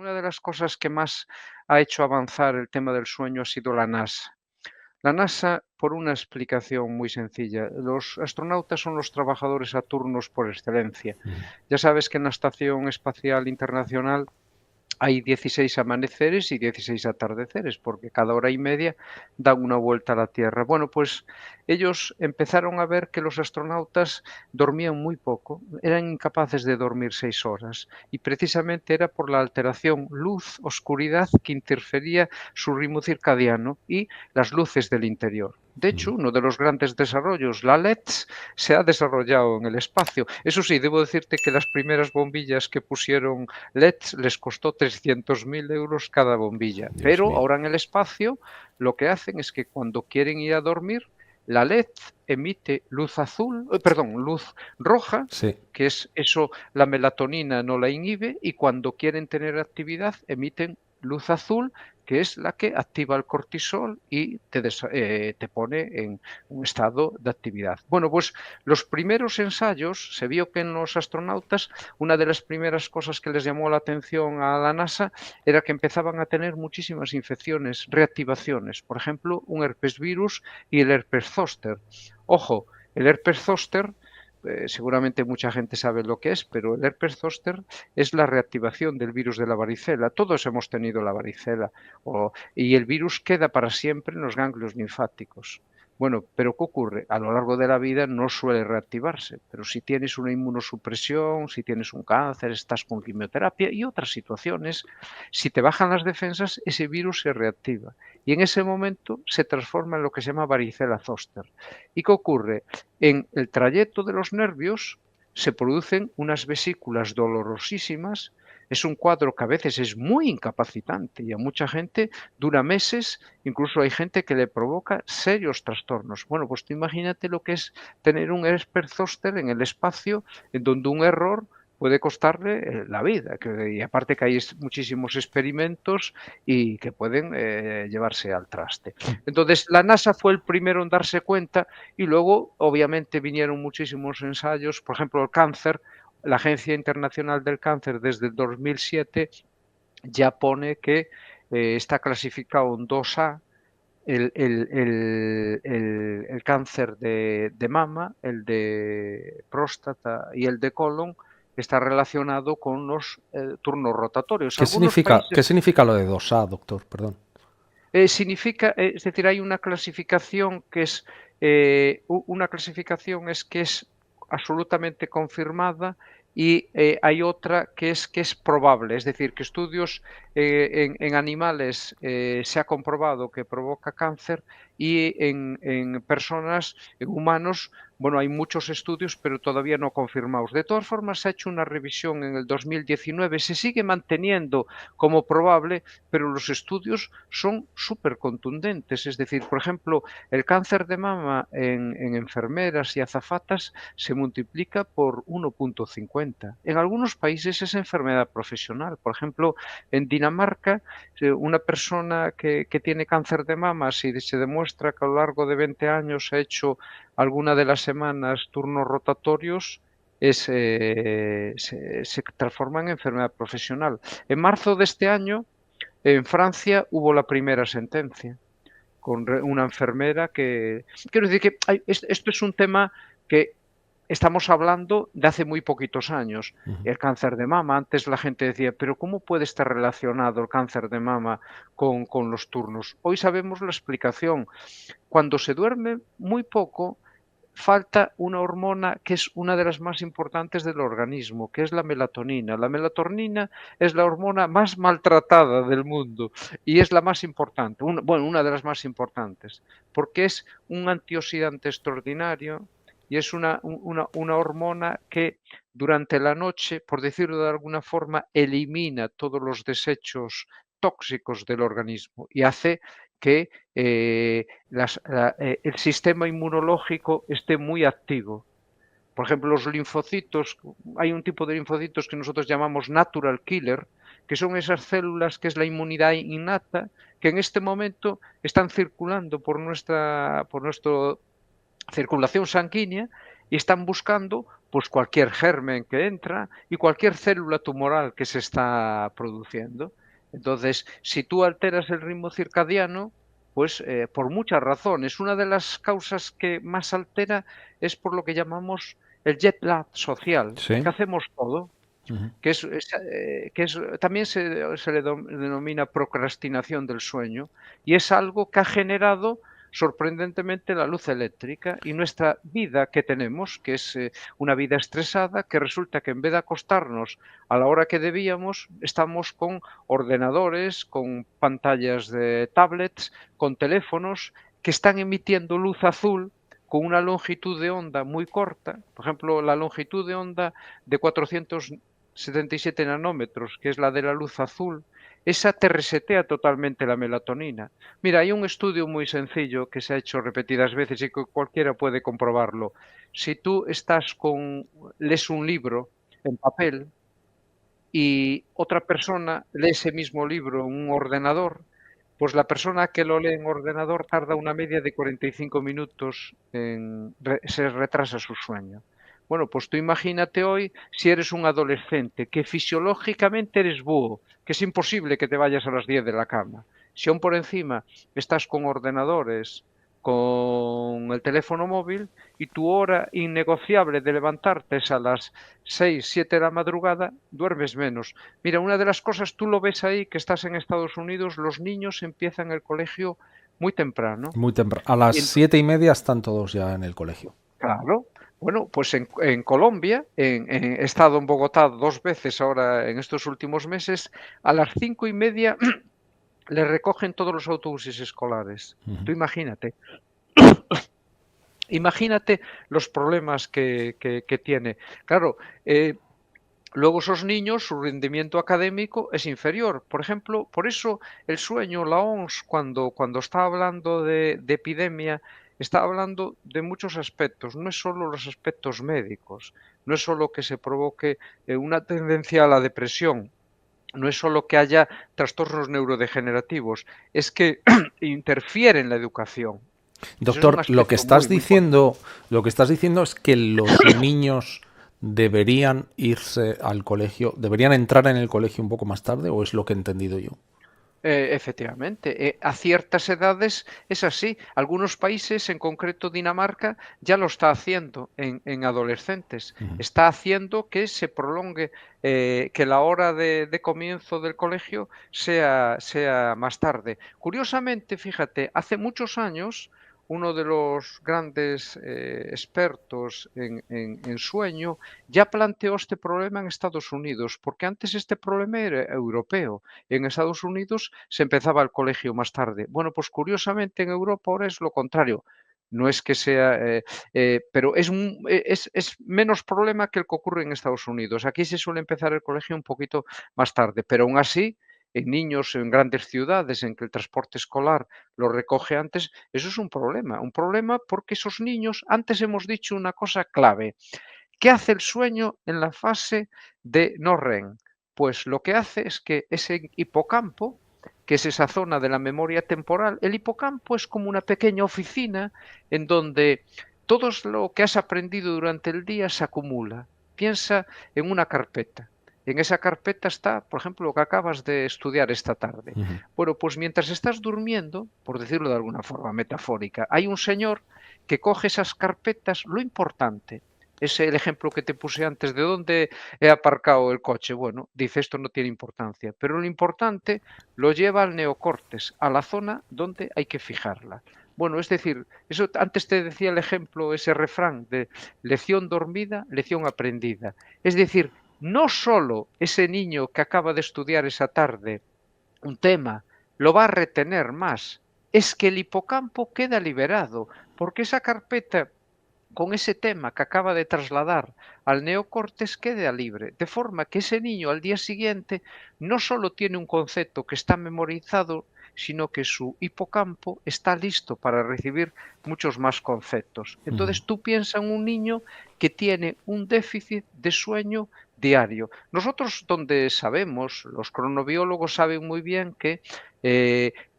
una de las cosas que más ha hecho avanzar el tema del sueño ha sido la NASA. La NASA, por una explicación muy sencilla, los astronautas son los trabajadores a turnos por excelencia. Ujú. Ya sabes que en la Estación Espacial Internacional hay 16 amaneceres y 16 atardeceres, porque cada hora y media dan una vuelta a la Tierra. Bueno, pues ellos empezaron a ver que los astronautas dormían muy poco, eran incapaces de dormir 6 horas, y precisamente era por la alteración luz-oscuridad que interfería su ritmo circadiano y las luces del interior. De hecho, Ujú. uno de los grandes desarrollos, la LED, se ha desarrollado en el espacio. Eso sí, debo decirte que las primeras bombillas que pusieron LEDs les costó 300.000 euros cada bombilla, Dios pero mío. ahora en el espacio lo que hacen es que cuando quieren ir a dormir, la LED emite luz azul, perdón, luz roja, Sí. que es eso, la melatonina no la inhibe, y cuando quieren tener actividad emiten luz azul, que es la que activa el cortisol y te pone en un estado de actividad. Bueno, pues los primeros ensayos se vio que en los astronautas una de las primeras cosas que les llamó la atención a la NASA era que empezaban a tener muchísimas infecciones, reactivaciones, por ejemplo, un herpes virus y el herpes zóster. Ojo, el herpes zóster, seguramente mucha gente sabe lo que es, pero el herpes zóster es la reactivación del virus de la varicela. Todos hemos tenido la varicela y el virus queda para siempre en los ganglios linfáticos. Bueno, pero ¿qué ocurre? A lo largo de la vida no suele reactivarse, pero si tienes una inmunosupresión, si tienes un cáncer, estás con quimioterapia y otras situaciones, si te bajan las defensas, ese virus se reactiva y en ese momento se transforma en lo que se llama varicela zóster. ¿Y qué ocurre? En el trayecto de los nervios se producen unas vesículas dolorosísimas. Es un cuadro que a veces es muy incapacitante y a mucha gente dura meses, incluso hay gente que le provoca serios trastornos. Bueno, pues tú imagínate lo que es tener un herpes zóster en el espacio, en donde un error puede costarle la vida. Y aparte que hay muchísimos experimentos y que pueden llevarse al traste. Entonces, la NASA fue el primero en darse cuenta y luego, obviamente, vinieron muchísimos ensayos. Por ejemplo, el cáncer. La Agencia Internacional del Cáncer desde el 2007 ya pone que está clasificado en 2A el cáncer de mama, el de próstata y el de colon está relacionado con los turnos rotatorios. Algunos Qué países significa lo de 2A, doctor? Perdón. significa, es decir, hay una clasificación que es una clasificación es que es absolutamente confirmada y hay otra que es probable, es decir, que estudios en animales se ha comprobado que provoca cáncer y en personas, en humanos, bueno, hay muchos estudios, pero todavía no confirmados. De todas formas, se ha hecho una revisión en el 2019, se sigue manteniendo como probable, pero los estudios son súper contundentes. Es decir, por ejemplo, el cáncer de mama en enfermeras y azafatas se multiplica por 1,50. En algunos países es enfermedad profesional. Por ejemplo, en Dinamarca, una persona que tiene cáncer de mama, si se demuestra que a lo largo de 20 años ha hecho alguna de las semanas turnos rotatorios, se transforma en enfermedad profesional. En marzo de este año, en Francia hubo la primera sentencia con una enfermera que... Quiero decir que esto es un tema que estamos hablando de hace muy poquitos años. Ujú. El cáncer de mama, antes la gente decía, pero ¿cómo puede estar relacionado el cáncer de mama con los turnos? Hoy sabemos la explicación. Cuando se duerme muy poco, falta una hormona que es una de las más importantes del organismo, que es la melatonina. La melatonina es la hormona más maltratada del mundo y es la más importante, bueno, una de las más importantes, porque es un antioxidante extraordinario y es una hormona que durante la noche, por decirlo de alguna forma, elimina todos los desechos tóxicos del organismo y hace que el sistema inmunológico esté muy activo. Por ejemplo, los linfocitos, hay un tipo de linfocitos que nosotros llamamos natural killer, que son esas células que es la inmunidad innata, que en este momento están circulando por nuestra circulación sanguínea y están buscando pues cualquier germen que entra y cualquier célula tumoral que se está produciendo. Entonces, si tú alteras el ritmo circadiano, pues por muchas razones, una de las causas que más altera es por lo que llamamos el jet lag social, que Sí. hacemos todo, Ujú. que es también se le denomina procrastinación del sueño, y es algo que ha generado sorprendentemente la luz eléctrica y nuestra vida que tenemos, que es una vida estresada, que resulta que en vez de acostarnos a la hora que debíamos, estamos con ordenadores, con pantallas de tablets, con teléfonos que están emitiendo luz azul con una longitud de onda muy corta. Por ejemplo, la longitud de onda de 477 nanómetros, que es la de la luz azul, esa te resetea totalmente la melatonina. Mira, hay un estudio muy sencillo que se ha hecho repetidas veces y que cualquiera puede comprobarlo. Si tú lees un libro en papel y otra persona lee ese mismo libro en un ordenador, pues la persona que lo lee en ordenador tarda una media de 45 minutos se retrasa su sueño. Bueno, pues tú imagínate hoy si eres un adolescente que fisiológicamente eres búho, que es imposible que te vayas a las 10 de la cama. Si aún por encima estás con ordenadores, con el teléfono móvil y tu hora innegociable de levantarte es a las 6, 7 de la madrugada, duermes menos. Mira, una de las cosas, tú lo ves ahí, que estás en Estados Unidos, los niños empiezan el colegio muy temprano. Muy temprano. A las Y 7:30 están todos ya en el colegio. claro, bueno, pues en Colombia, he estado en Bogotá 2 veces ahora en estos últimos meses, a las 5:30 le recogen todos los autobuses escolares. Ujú. Tú imagínate los problemas que tiene. Claro, luego esos niños, su rendimiento académico es inferior. Por ejemplo, por eso el sueño, la OMS, cuando está hablando de epidemia, está hablando de muchos aspectos. No es solo los aspectos médicos, no es solo que se provoque una tendencia a la depresión, no es solo que haya trastornos neurodegenerativos, es que interfiere en la educación. Ese es un Doctor, aspecto muy, muy importante. lo que estás diciendo es que los niños deberían irse al colegio, deberían entrar en el colegio un poco más tarde, ¿o es lo que he entendido yo? Efectivamente, a ciertas edades es así. Algunos países, en concreto Dinamarca, ya lo está haciendo en adolescentes. Ujú. Está haciendo que se prolongue, que la hora de comienzo del colegio sea más tarde. Curiosamente, fíjate, hace muchos años, uno de los grandes expertos en sueño ya planteó este problema en Estados Unidos, porque antes este problema era europeo. En Estados Unidos se empezaba el colegio más tarde. Bueno, pues curiosamente en Europa ahora es lo contrario. No es que sea, pero es menos problema que el que ocurre en Estados Unidos. Aquí se suele empezar el colegio un poquito más tarde, pero aún así, en niños en grandes ciudades en que el transporte escolar lo recoge antes, eso es un problema. Un problema porque esos niños, antes hemos dicho una cosa clave. ¿Qué hace el sueño en la fase de no REM? Pues lo que hace es que ese hipocampo, que es esa zona de la memoria temporal, el hipocampo es como una pequeña oficina en donde todo lo que has aprendido durante el día se acumula. Piensa en una carpeta. En esa carpeta está, por ejemplo, lo que acabas de estudiar esta tarde. Ujú. Bueno, pues mientras estás durmiendo, por decirlo de alguna forma metafórica, hay un señor que coge esas carpetas, lo importante, es el ejemplo que te puse antes de dónde he aparcado el coche. Bueno, dice esto no tiene importancia, pero lo importante lo lleva al neocortes, a la zona donde hay que fijarla. Bueno, es decir, eso antes te decía el ejemplo, ese refrán de lección dormida, lección aprendida. Es decir, no solo ese niño que acaba de estudiar esa tarde un tema lo va a retener más, es que el hipocampo queda liberado, porque esa carpeta con ese tema que acaba de trasladar al neocortes queda libre, de forma que ese niño al día siguiente no solo tiene un concepto que está memorizado, sino que su hipocampo está listo para recibir muchos más conceptos. Ujú. Entonces tú piensas en un niño que tiene un déficit de sueño diario. Nosotros donde sabemos, los cronobiólogos saben muy bien que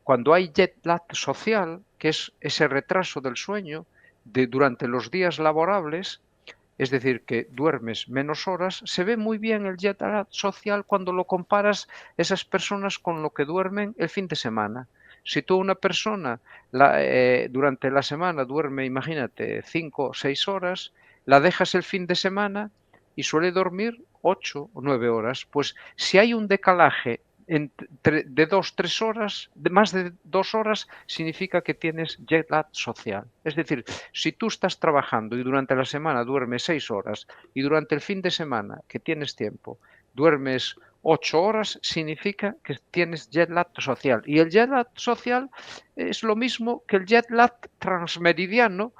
cuando hay jet lag social, que es ese retraso del sueño, durante los días laborables, es decir, que duermes menos horas, se ve muy bien el jet lag social cuando lo comparas esas personas con lo que duermen el fin de semana. Si tú una persona durante la semana duerme, imagínate, 5 o 6 horas, la dejas el fin de semana y suele dormir 8 o 9 horas. Pues si hay un decalaje de 2, 3 horas, de más de 2 horas, significa que tienes jet lag social. Es decir, si tú estás trabajando y durante la semana duermes 6 horas y durante el fin de semana, que tienes tiempo, duermes 8 horas, significa que tienes jet lag social. Y el jet lag social es lo mismo que el jet lag transmeridiano,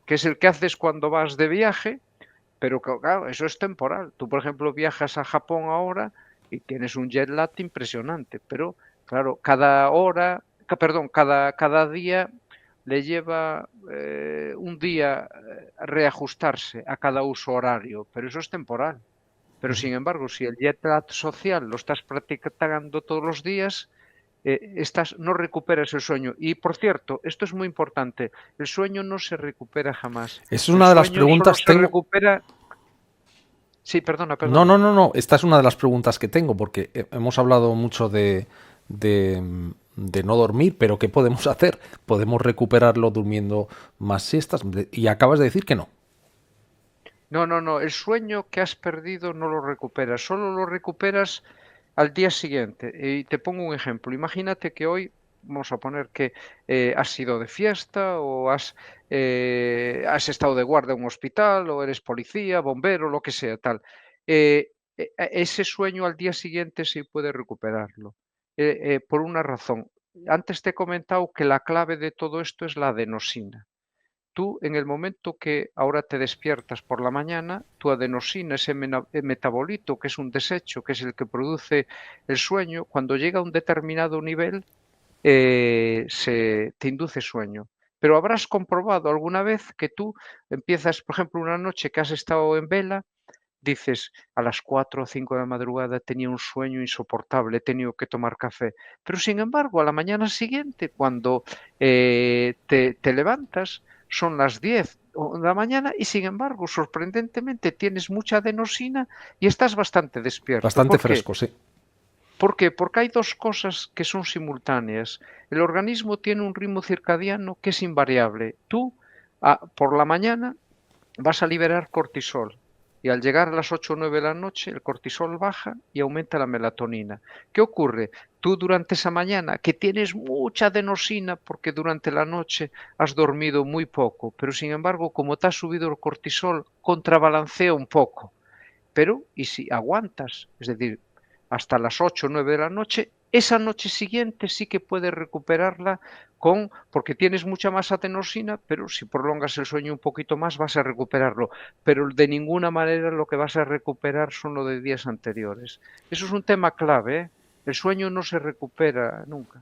que es el que haces cuando vas de viaje, pero claro, eso es temporal. Tú, por ejemplo, viajas a Japón ahora y tienes un jet lag impresionante, pero claro, cada hora, perdón, cada día le lleva un día reajustarse a cada uso horario, pero eso es temporal. Pero sin embargo, si el jet lag social lo estás practicando todos los días, no recuperas el sueño. Y por cierto, esto es muy importante, el sueño no se recupera jamás. Es El una de las sueño solo preguntas se tengo. recupera. Sí, perdona, No, perdona. no, no, no. Esta es una de las preguntas que tengo, porque hemos hablado mucho de no dormir, pero ¿qué podemos hacer? ¿Podemos recuperarlo durmiendo más siestas? Y acabas de decir que no. No, no, no. El sueño que has perdido no lo recuperas. Solo lo recuperas al día siguiente. Y te pongo un ejemplo. Imagínate que hoy, vamos a poner que has ido de fiesta o has estado de guardia en un hospital o eres policía, bombero, lo que sea, tal. Ese sueño al día siguiente sí puedes recuperarlo. Por una razón. Antes te he comentado que la clave de todo esto es la adenosina. Tú, en el momento que ahora te despiertas por la mañana, tu adenosina, ese metabolito, que es un desecho, que es el que produce el sueño, cuando llega a un determinado nivel, te induce sueño. Pero habrás comprobado alguna vez que tú empiezas, por ejemplo, una noche que has estado en vela, dices, a las 4 o 5 de la madrugada tenía un sueño insoportable, he tenido que tomar café. Pero sin embargo, a la mañana siguiente, cuando te levantas, son las 10 de la mañana y sin embargo, sorprendentemente, tienes mucha adenosina y estás bastante despierto. Bastante ¿Por qué? fresco, sí. ¿Por qué? Porque hay dos cosas que son simultáneas. El organismo tiene un ritmo circadiano que es invariable. Tú, por la mañana, vas a liberar cortisol. Y al llegar a las 8 o 9 de la noche, el cortisol baja y aumenta la melatonina. ¿Qué ocurre? Tú durante esa mañana, que tienes mucha adenosina porque durante la noche has dormido muy poco, pero sin embargo, como te ha subido el cortisol, contrabalancea un poco. Pero, ¿y si aguantas? Es decir, hasta las 8 o 9 de la noche, esa noche siguiente sí que puedes recuperarla porque tienes mucha más atenosina, pero si prolongas el sueño un poquito más vas a recuperarlo. Pero de ninguna manera lo que vas a recuperar son lo de días anteriores. Eso es un tema clave, ¿eh? El sueño no se recupera nunca.